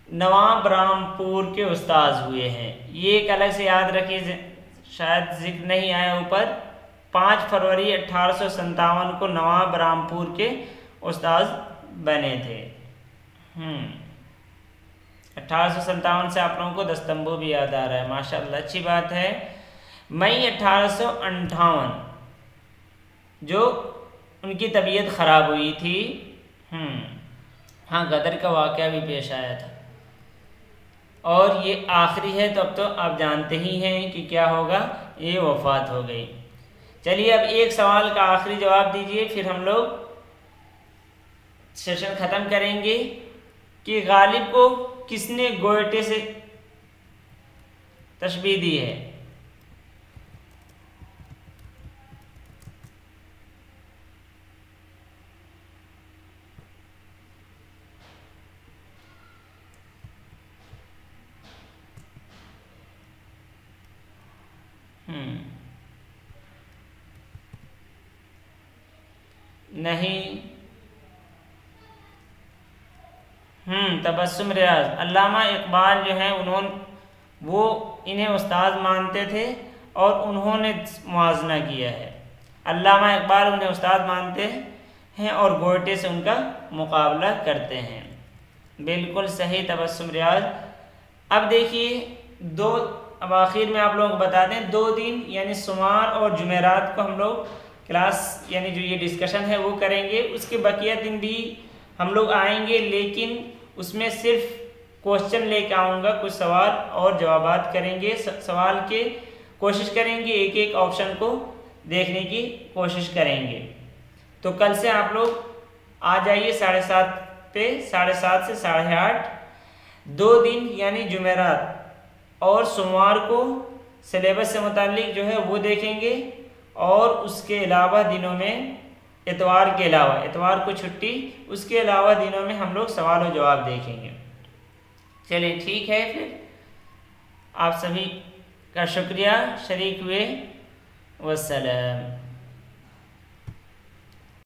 नवाब रामपुर के उस्ताद हुए हैं, ये एक अलग से याद रखिए, शायद जिक्र नहीं आया ऊपर। 5 फरवरी 1857 को नवाब रामपुर के उस्ताद बने थे। 1857 से आप लोगों को दस्तंबू भी याद आ रहा है, माशाल्लाह, अच्छी बात है। मई 1858 जो उनकी तबीयत ख़राब हुई थी। हाँ गदर का वाक़या भी पेश आया था। और ये आखिरी है, तो अब तो आप जानते ही हैं कि क्या होगा, ये वफ़ात हो गई। चलिए अब एक सवाल का आखिरी जवाब दीजिए, फिर हम लोग सेशन ख़त्म करेंगे कि गालिब को किसने गोयटे से तशबीह दी है। नहीं, तबस्सुम रियाज। अल्लामा इकबाल जो है वो इन्हें उस्ताद मानते थे और उन्होंने मुआजना किया है। अल्लामा इकबाल उन्हें उस्ताद मानते हैं और गोयटे से उनका मुकाबला करते हैं। बिल्कुल सही, तबस्सुम रियाज। अब देखिए अब आखिर में आप लोगों को बता दें, 2 दिन यानी सोमवार और जुमेरात को हम लोग क्लास यानी जो ये डिस्कशन है वो करेंगे। उसके बकिया दिन भी हम लोग आएंगे, लेकिन उसमें सिर्फ क्वेश्चन लेके आऊँगा, कुछ सवाल और जवाबात करेंगे। सवाल के कोशिश करेंगे, एक एक ऑप्शन को देखने की कोशिश करेंगे। तो कल से आप लोग आ जाइए 7:30 पे, 7:30 से 8:30, 2 दिन यानी जुमेरात और सोमवार को सिलेबस से मुताल्लिक जो है वो देखेंगे। और उसके अलावा दिनों में इतवार के अलावा, इतवार को छुट्टी, उसके अलावा दिनों में हम लोग सवाल और जवाब देखेंगे। चलिए ठीक है, फिर आप सभी का शुक्रिया शरीक हुए। वस्सलाम।